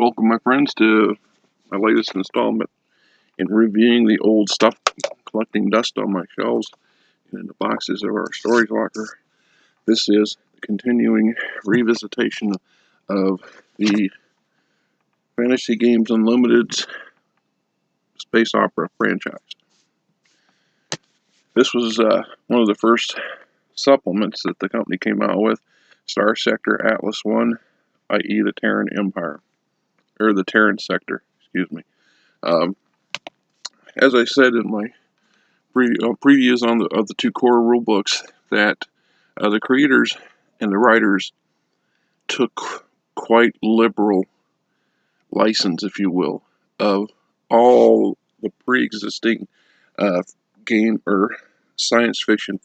Welcome, my friends, to my latest installment in reviewing the old stuff, collecting dust on my shelves and in the boxes of our storage locker. This is the continuing revisitation of the Fantasy Games Unlimited's space opera franchise. This was one of the first supplements that the company came out with, Star Sector Atlas 1, i.e. the Terran Empire. Or the Terran sector, excuse me. As I said in my previews of the two core rule books, that the creators and the writers took quite liberal license, if you will, of all the pre-existing game or science fiction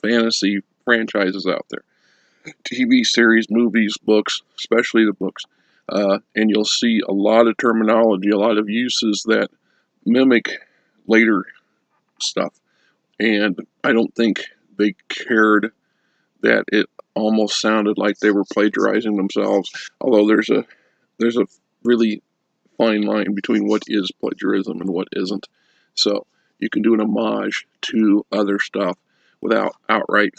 fantasy franchises out there. TV series, movies, books, especially the books. And you'll see a lot of terminology, a lot of uses that mimic later stuff. And I don't think they cared that it almost sounded like they were plagiarizing themselves. Although there's a really fine line between what is plagiarism and what isn't. So you can do an homage to other stuff without outright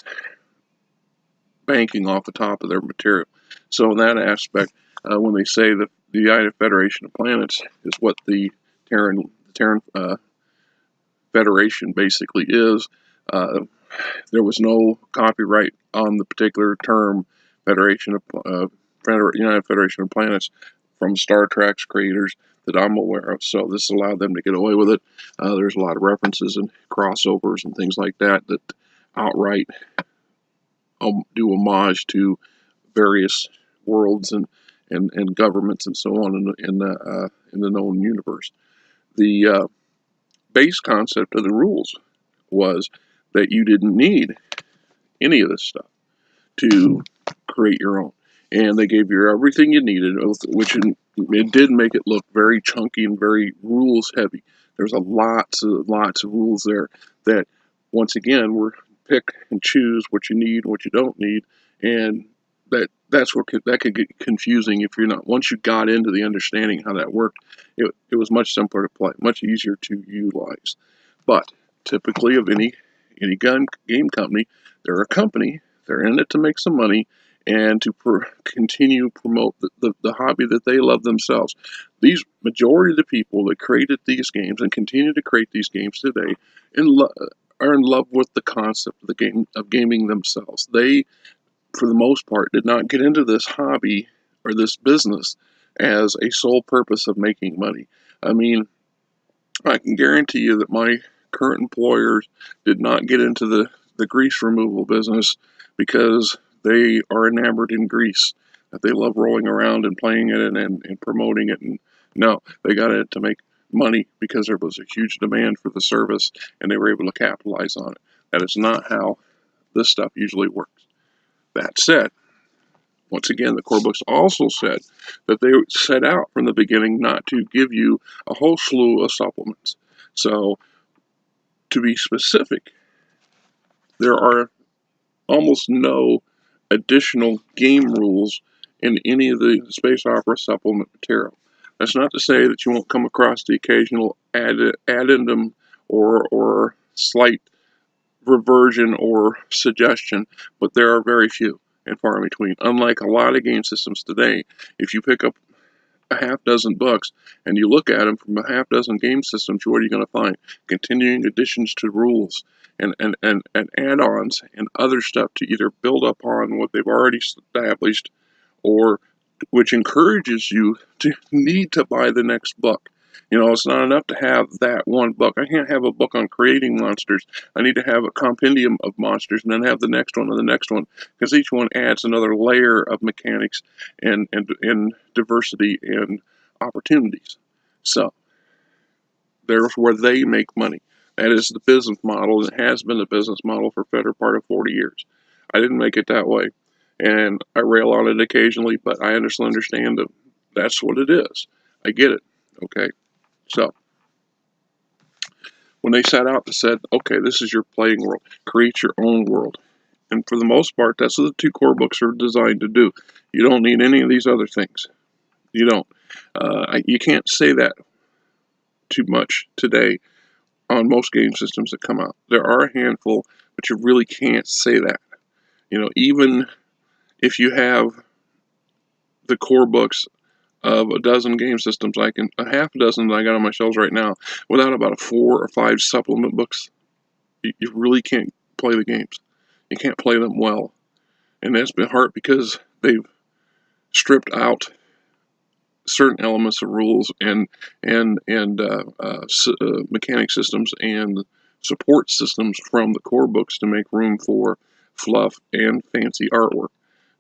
banking off the top of their material. So in that aspect, when they say that the United Federation of Planets is what the Terran Federation basically is, there was no copyright on the particular term United Federation of Planets from Star Trek's creators that I'm aware of. So this allowed them to get away with it. There's a lot of references and crossovers and things like that outright do homage to various worlds and governments and so on in the known universe. The base concept of the rules was that you didn't need any of this stuff to create your own, and they gave you everything you needed, which it did make it look very chunky and very rules heavy. There's lots of rules there that, once again, were pick and choose what you need, what you don't need, and that could get confusing if you're not. Once you got into the understanding how that worked, it was much simpler to play, much easier to utilize. But typically, of any game company, they're a company. They're in it to make some money and to continue promote the hobby that they love themselves. These majority of the people that created these games and continue to create these games today are in love with the concept of the game, of gaming themselves. They, for the most part, did not get into this hobby or this business as a sole purpose of making money. I mean, I can guarantee you that my current employers did not get into the grease removal business because they are enamored in grease, that they love rolling around and playing it and promoting it. And no, they got it to make money because there was a huge demand for the service and they were able to capitalize on it. That is not how this stuff usually works. That said, once again, the core books also said that they set out from the beginning not to give you a whole slew of supplements. So, to be specific, there are almost no additional game rules in any of the space opera supplement material. That's not to say that you won't come across the occasional addendum or slight reversion or suggestion, but there are very few and far in between. Unlike a lot of game systems today, if you pick up a half dozen books and you look at them from a half dozen game systems, what are you going to find? Continuing additions to rules and add-ons and other stuff to either build upon what they've already established, or which encourages you to need to buy the next book. You know, it's not enough to have that one book. I can't have a book on creating monsters. I need to have a compendium of monsters and then have the next one and the next one, because each one adds another layer of mechanics and diversity and opportunities. So there's where they make money. That is the business model. It has been the business model for the better part of 40 years. I didn't make it that way, and I rail on it occasionally, but I understand that that's what it is. I get it, okay? So, when they set out, they said, okay, this is your playing world. Create your own world. And for the most part, that's what the two core books are designed to do. You don't need any of these other things. You don't. You can't say that too much today on most game systems that come out. There are a handful, but you really can't say that. Even if you have the core books of a dozen game systems, a half a dozen that I got on my shelves right now, without about 4 or 5 supplement books, you really can't play the games. You can't play them well. And that's been hard because they've stripped out certain elements of rules and mechanic systems and support systems from the core books to make room for fluff and fancy artwork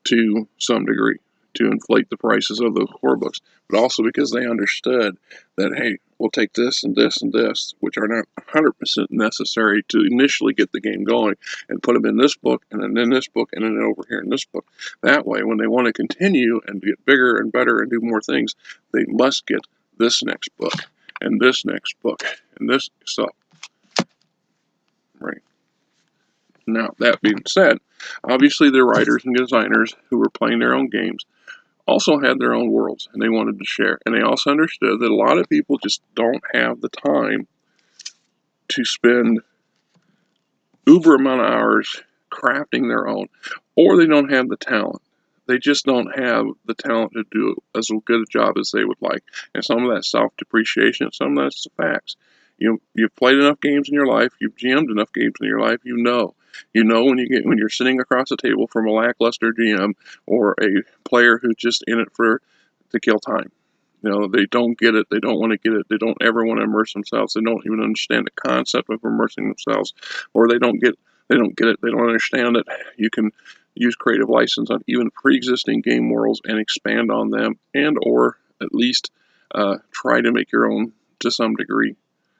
to some degree, to inflate the prices of the core books, but also because they understood that, hey, we'll take this and this and this, which are not 100% necessary to initially get the game going, and put them in this book, and then in this book, and then over here in this book. That way, when they want to continue and get bigger and better and do more things, they must get this next book, and this next book, and this stuff. Right. Now, that being said, obviously the writers and designers who were playing their own games also had their own worlds, and they wanted to share. And they also understood that a lot of people just don't have the time to spend uber amount of hours crafting their own, or they don't have the talent. They just don't have the talent to do as good a job as they would like. And some of that self-depreciation, some of that's the facts. You've played enough games in your life, you've GM'd enough games in your life, you know when you're sitting across the table from a lackluster GM or a player who's just in it to kill time. They don't get it, they don't want to get it, they don't ever want to immerse themselves, they don't even understand the concept of immersing themselves, or they don't get it, they don't understand that you can use creative license on even pre-existing game worlds and expand on them, and or at least try to make your own to some degree,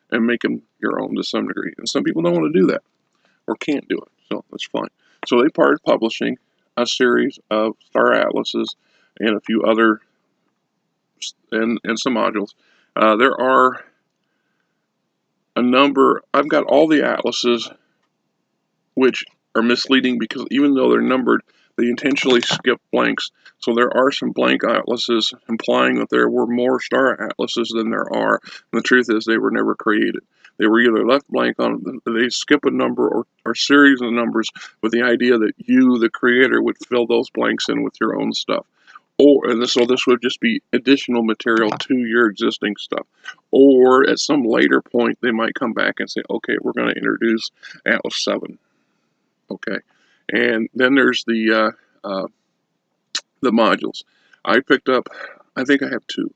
and make them your own to some degree. And some people don't want to do that, or can't do it, so that's fine. So they started publishing a series of Star Atlases and a few other and some modules. There are a number. I've got all the atlases, which are misleading because even though they're numbered, they intentionally skip blanks. So there are some blank atlases implying that there were more Star Atlases than there are. And the truth is they were never created. They were either left blank on them, they skip a number or series of numbers with the idea that you, the creator, would fill those blanks in with your own stuff. So this would just be additional material to your existing stuff. Or at some later point, they might come back and say, okay, we're going to introduce Atlas 7. Okay. And then there's the modules. I picked up, I think I have 2.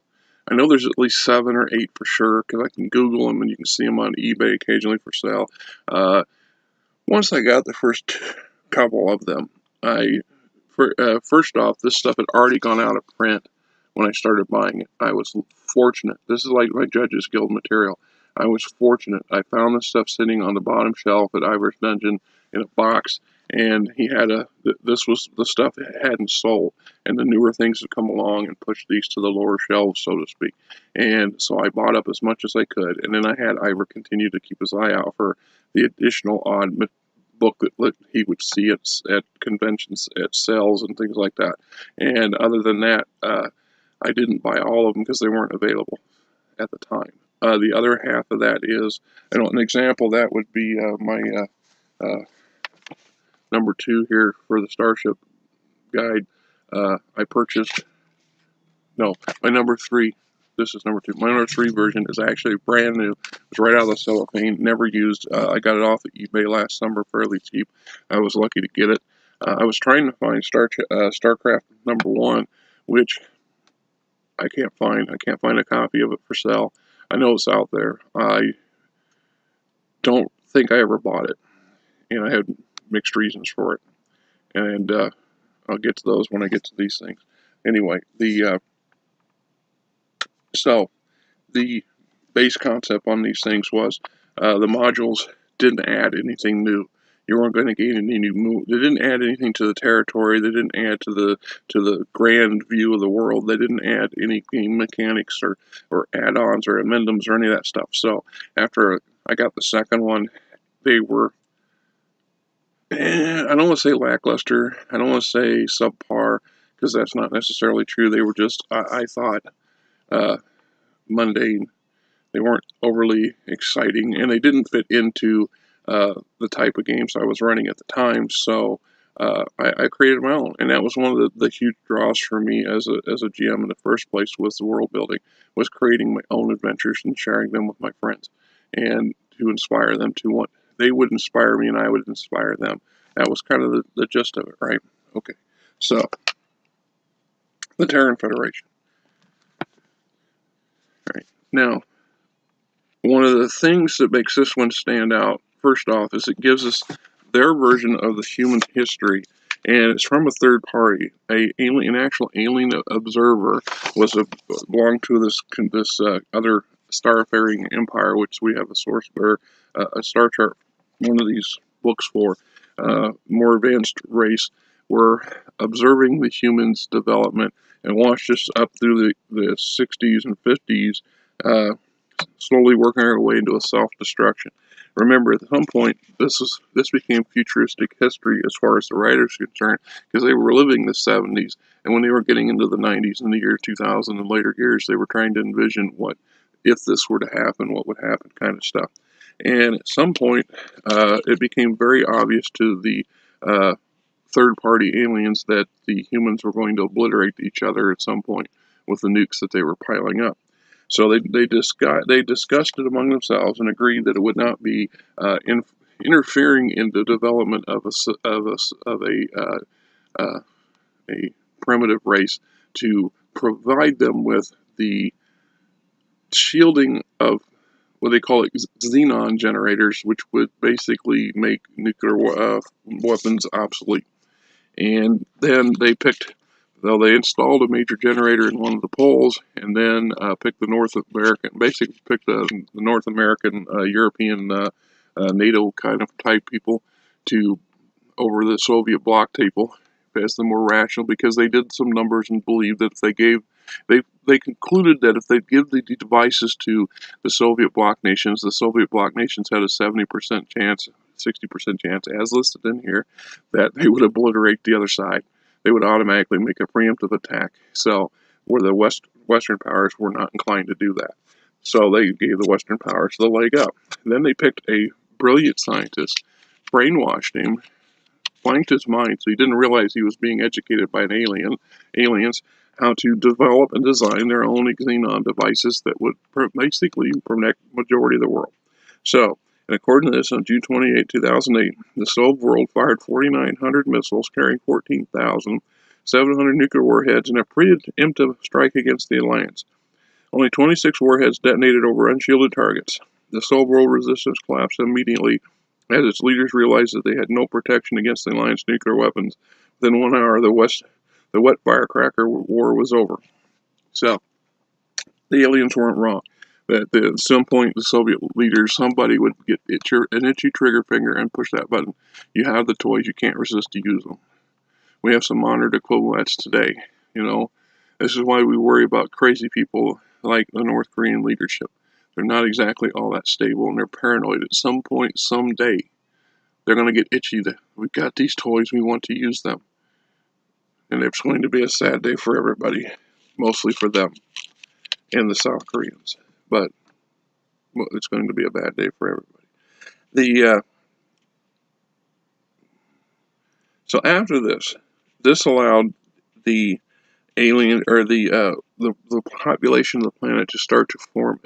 I know there's at least 7 or 8 for sure, because I can Google them and you can see them on eBay occasionally for sale. Once I got the first couple of them, first off, this stuff had already gone out of print when I started buying it. I was fortunate. This is like my Judges Guild material. I was fortunate. I found this stuff sitting on the bottom shelf at Ivor's Dungeon in a box, and this was the stuff that hadn't sold, and the newer things had come along and pushed these to the lower shelves, so to speak. And so I bought up as much as I could, and then I had Ivor continue to keep his eye out for the additional odd book that he would see at conventions, at sales, and things like that. And other than that, I didn't buy all of them because they weren't available at the time. The other half of that is, an example of that would be my number 2 here for the Starship Guide. I purchased, no, my number 3. This is number 2. My number 3 version is actually brand new. It's right out of the cellophane, never used. I got it off of eBay last summer fairly cheap. I was lucky to get it. I was trying to find StarCraft number 1, which I can't find. I can't find a copy of it for sale. I know it's out there. I don't think I ever bought it, and I had mixed reasons for it. And I'll get to those when I get to these things. Anyway, so the base concept on these things was the modules didn't add anything new. You weren't going to gain any new move. They didn't add anything to the territory. They didn't add to the grand view of the world. They didn't add any game mechanics or add-ons or amendments or any of that stuff. So after I got the second one, they were, I don't want to say lackluster. I don't want to say subpar, because that's not necessarily true. They were just, I thought, mundane. They weren't overly exciting, and they didn't fit into the type of games I was running at the time. So I created my own, and that was one of the huge draws for me as a GM in the first place, was the world building, was creating my own adventures and sharing them with my friends, and to inspire them to what they would inspire me, and I would inspire them. That was kind of the gist of it, right? Okay, so the Terran Federation. All right, now, one of the things that makes this one stand out, first off, is it gives us their version of the human history, and it's from a third party. An actual alien observer belonged to this other starfaring empire, which we have a source or a star chart, one of these books for, more advanced race, were observing the humans' development and watched us up through the 60s and 50s. Slowly working our way into a self-destruction. Remember, at some point, this became futuristic history as far as the writers are concerned, because they were living the 70s, and when they were getting into the 90s and the year 2000 and later years, they were trying to envision what, if this were to happen, what would happen, kind of stuff. And at some point, it became very obvious to the third-party aliens that the humans were going to obliterate each other at some point with the nukes that they were piling up. So they discussed it among themselves and agreed that it would not be interfering in the development of a primitive race, to provide them with the shielding of what they call xenon generators, which would basically make nuclear weapons obsolete. And then they installed a major generator in one of the poles, and then picked the North American, European, NATO kind of type people over the Soviet bloc people as the more rational, because they did some numbers and believed that if they concluded that if they give the devices to the Soviet bloc nations had a 70% chance, 60% chance, as listed in here, that they would obliterate the other side. They would automatically make a preemptive attack. So, where the Western powers were not inclined to do that. So they gave the Western powers the leg up. And then they picked a brilliant scientist, brainwashed him, blanked his mind, so he didn't realize he was being educated by aliens, how to develop and design their own xenon devices that would basically protect the majority of the world. So, and according to this, on June 28, 2008, the Soviet world fired 4,900 missiles carrying 14,700 nuclear warheads in a preemptive strike against the alliance. Only 26 warheads detonated over unshielded targets. The Soviet world resistance collapsed immediately as its leaders realized that they had no protection against the alliance nuclear weapons. Within 1 hour, the wet firecracker war was over. So, the aliens weren't wrong. That at some point, the Soviet leaders, somebody would get an itchy trigger finger and push that button. You have the toys, you can't resist to use them. We have some modern equivalents today. This is why we worry about crazy people like the North Korean leadership. They're not exactly all that stable, and they're paranoid. At some point, someday, they're going to get itchy. We've got these toys, we want to use them. And it's going to be a sad day for everybody, mostly for them and the South Koreans. But it's going to be a bad day for everybody. So after this allowed the alien, or the population of the planet, to start to form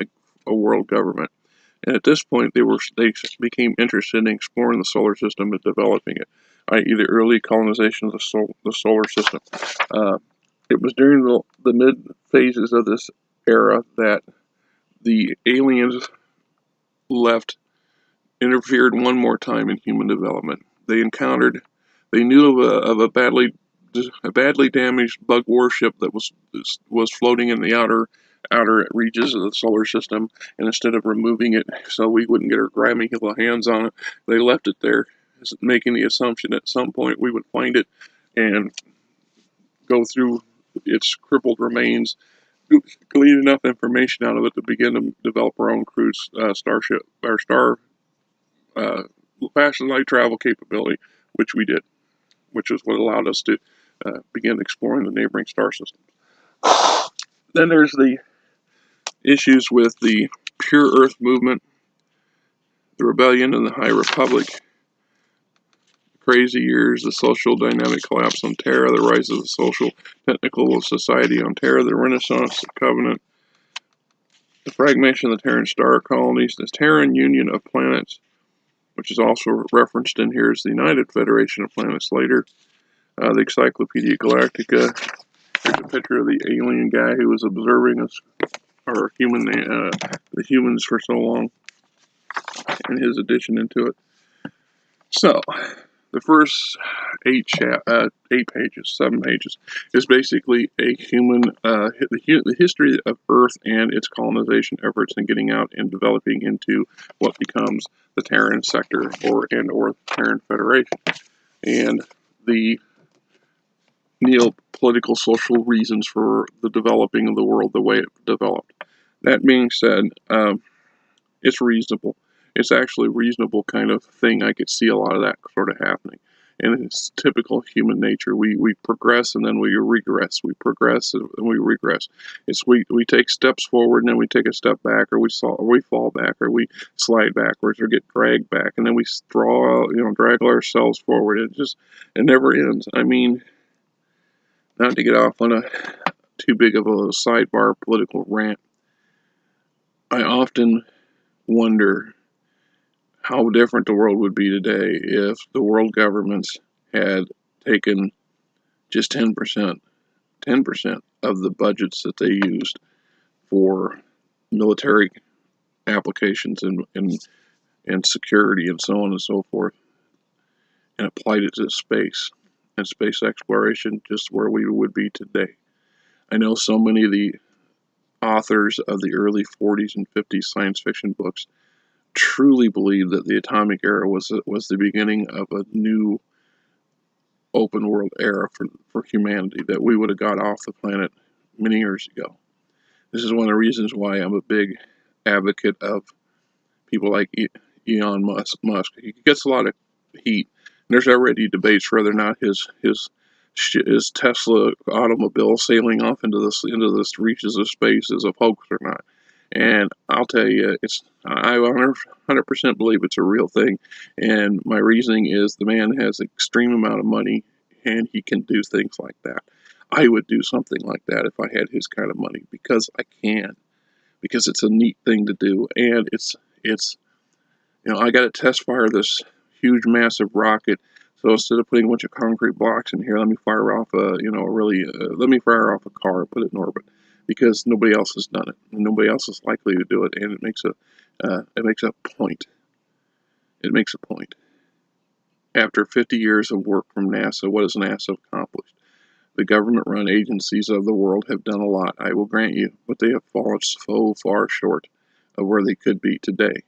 a world government. And at this point, they became interested in exploring the solar system and developing it, i.e., the early colonization of the solar system. It was during the mid phases of this era that the aliens interfered one more time in human development. They knew of a badly damaged bug warship that was floating in the outer reaches of the solar system, and instead of removing it so we wouldn't get our grimy little hands on it, they left it there, making the assumption at some point we would find it and go through its crippled remains, glean enough information out of it to begin to develop our own crude starship, our star faster light travel capability, which we did, which is what allowed us to begin exploring the neighboring star systems. Then there's the issues with the Pure Earth movement, the rebellion in the High Republic, crazy years, the social dynamic collapse on Terra, the rise of the social technical society on Terra, the Renaissance Covenant, the fragmentation of the Terran star colonies, the Terran Union of Planets, which is also referenced in here as the United Federation of Planets later, the Encyclopedia Galactica. Here's a picture of the alien guy who was observing us, or the humans for so long, and his addition into it. So, the first 7 pages, is basically a the history of Earth and its colonization efforts and getting out and developing into what becomes the Terran sector or the Terran Federation, and the neo-political social reasons for the developing of the world the way it developed. That being said, it's reasonable. It's actually a reasonable kind of thing. I could see a lot of that sort of happening. And it's typical human nature. We progress and then we regress. We progress and we regress. We take steps forward and then we take a step back, or we fall back, or we slide backwards, or get dragged back, and then we drag ourselves forward. It never ends. I mean, not to get off on a too big of a sidebar political rant, I often wonder how different the world would be today if the world governments had taken just 10% of the budgets that they used for military applications and security and so on and so forth, and applied it to space and space exploration, just where we would be today. I know so many of the authors of the early 40s and 50s science fiction books truly believed that the atomic era was the beginning of a new open world era for humanity, that we would have got off the planet many years ago. This is one of the reasons why I'm a big advocate of people like Elon Musk. He gets a lot of heat. There's already debates whether or not his Tesla automobile sailing off into the reaches of space is a hoax or not. And I'll tell you, I 100% believe it's a real thing. And my reasoning is the man has an extreme amount of money, and he can do things like that. I would do something like that if I had his kind of money, because I can. Because it's a neat thing to do, and it's I got to test fire this huge, massive rocket. So instead of putting a bunch of concrete blocks in here, let me fire off let me fire off a car and put it in orbit, because nobody else has done it, and nobody else is likely to do it, and it makes a point. It makes a point. After 50 years of work from NASA, what has NASA accomplished? The government-run agencies of the world have done a lot, I will grant you, but they have fallen so far short of where they could be today.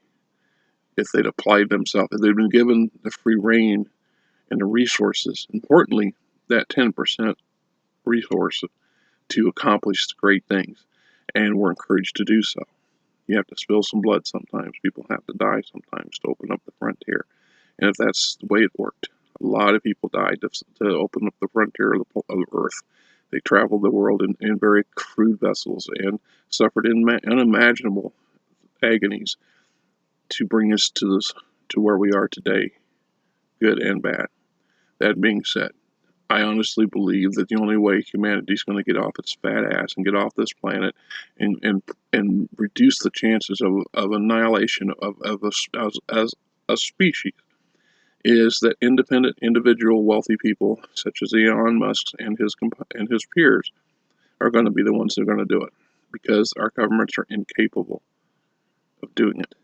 If they'd applied themselves, if they'd been given the free rein and the resources, importantly, that 10% resource to accomplish great things, and were encouraged to do so. You have to spill some blood sometimes. People have to die sometimes to open up the frontier. And if that's the way it worked, a lot of people died to open up the frontier of Earth. They traveled the world in very crude vessels and suffered unimaginable agonies to bring us to where we are today, good and bad. That being said, I honestly believe that the only way humanity is going to get off its fat ass and get off this planet and reduce the chances of annihilation as a species is that independent, individual, wealthy people such as Elon Musk and his peers are going to be the ones that are going to do it, because our governments are incapable of doing it.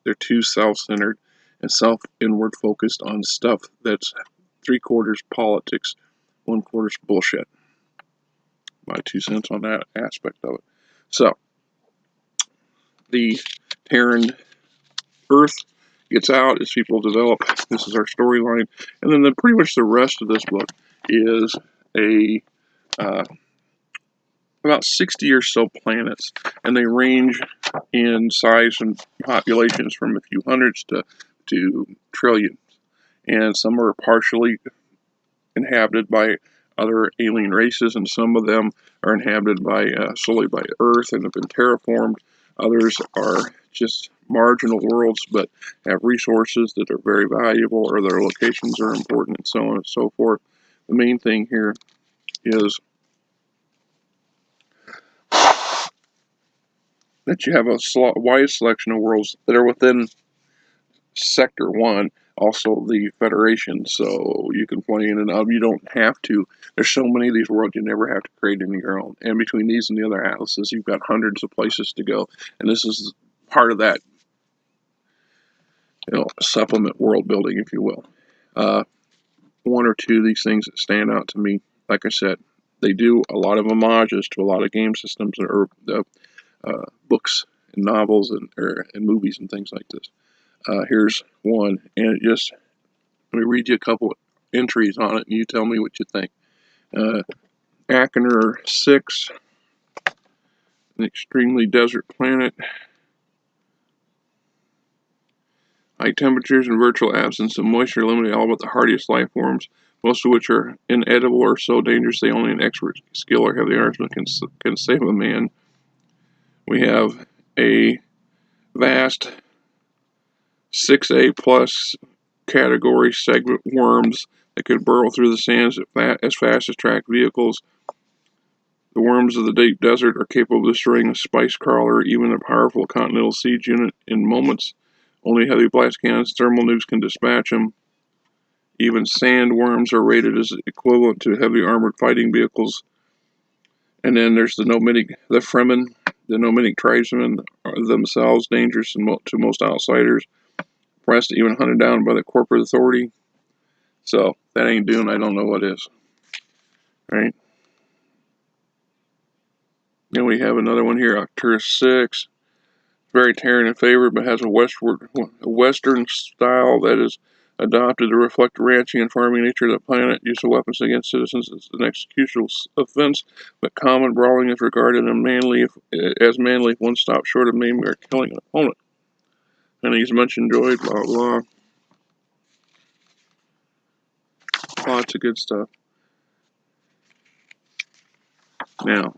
They're too self-centered and inward focused on stuff that's 3/4 politics, 1/4 bullshit. My 2 cents on that aspect of it. So, the Terran Earth gets out as people develop. This is our storyline, and then pretty much the rest of this book is about 60 or so planets, and they range in size and populations from a few hundreds to trillions. And some are partially inhabited by other alien races, and some of them are inhabited by solely by Earth and have been terraformed. Others are just marginal worlds, but have resources that are very valuable, or their locations are important, and so on and so forth. The main thing here is that you have a wide selection of worlds that are within Sector 1, also the Federation, so you can play in and out. You don't have to. There's so many of these worlds, you never have to create any of your own. And between these and the other atlases, you've got hundreds of places to go. And this is part of that, supplement world building, if you will. One or two of these things that stand out to me, like I said, they do a lot of homages to a lot of game systems or books and novels and movies and things like this. Here's one, and let me read you a couple entries on it, and you tell me what you think. Achener 6, an extremely desert planet. High temperatures and virtual absence of moisture eliminate all but the hardiest life forms, most of which are inedible or so dangerous they only an expert skill or heavy armament can save a man. We have a vast 6A plus category segment worms that could burrow through the sands as fast as tracked vehicles. The worms of the deep desert are capable of destroying a spice crawler, even a powerful continental siege unit, in moments. Only heavy blast cannons, thermal nukes can dispatch them. Even sand worms are rated as equivalent to heavy armored fighting vehicles. And then there's the Fremen. The nomadic tribesmen are themselves dangerous to most outsiders. Pressed, even hunted down by the corporate authority. So, that ain't Dune, I don't know what is. Right? Then we have another one here, Arcturus 6. Very Terran in favor, but has a Western style that is adopted to reflect the ranching and farming nature of the planet. Use of weapons against citizens is an executional offense, but common brawling is regarded as manly if one stops short of maiming or killing an opponent. And he's much enjoyed, blah, blah. Lots of good stuff. Now,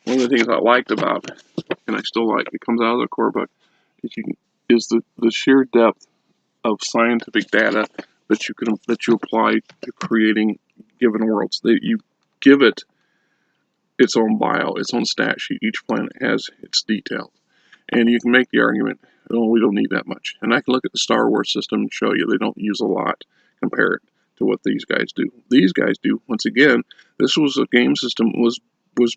one of the things I liked about it, and I still like, it comes out of the core book, is the sheer depth of scientific data that you apply to creating given worlds. That you give it its own bio, its own stat sheet. Each planet has its details, and you can make the argument, oh, we don't need that much. And I can look at the Star Wars system and show you they don't use a lot compared to what these guys do. These guys do. Once again, this was a game system was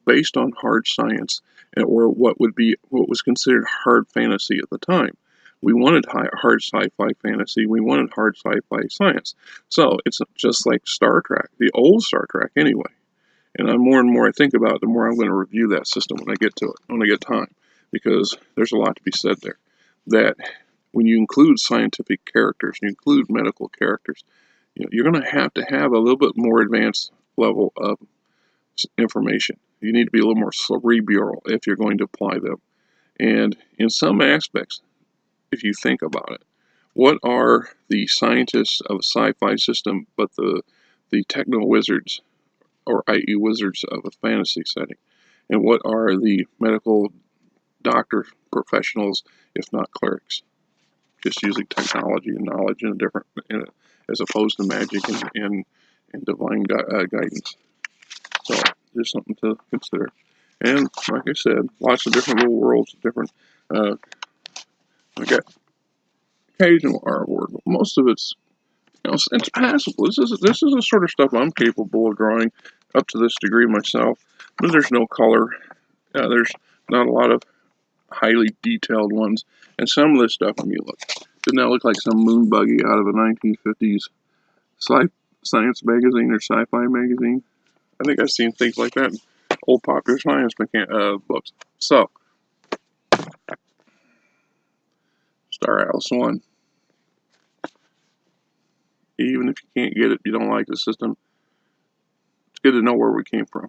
based on hard science, or what was considered hard fantasy at the time. We wanted hard sci-fi fantasy. We wanted hard sci-fi science. So it's just like Star Trek, the old Star Trek anyway. And the more and more I think about it, the more I'm going to review that system when I get to it, when I get time, because there's a lot to be said there. That when you include scientific characters, you include medical characters, you're going to have a little bit more advanced level of information. You need to be a little more cerebral if you're going to apply them. And in some aspects, if you think about it, what are the scientists of a sci-fi system but the techno wizards, or i.e. wizards of a fantasy setting? And what are the medical doctor professionals, if not clerics? Just using technology and knowledge as opposed to magic and divine guidance. So, just something to consider. And, like I said, lots of different little worlds, different, we got occasional artwork, but most of it's, it's passable. This is the sort of stuff I'm capable of drawing up to this degree myself, but there's no color. There's not a lot of highly detailed ones, and some of this stuff, I mean, look, didn't that look like some moon buggy out of a 1950s science magazine or sci-fi magazine? I think I've seen things like that in old popular science books. So, Star Atlas 1. Even if you can't get it, you don't like the system, it's good to know where we came from.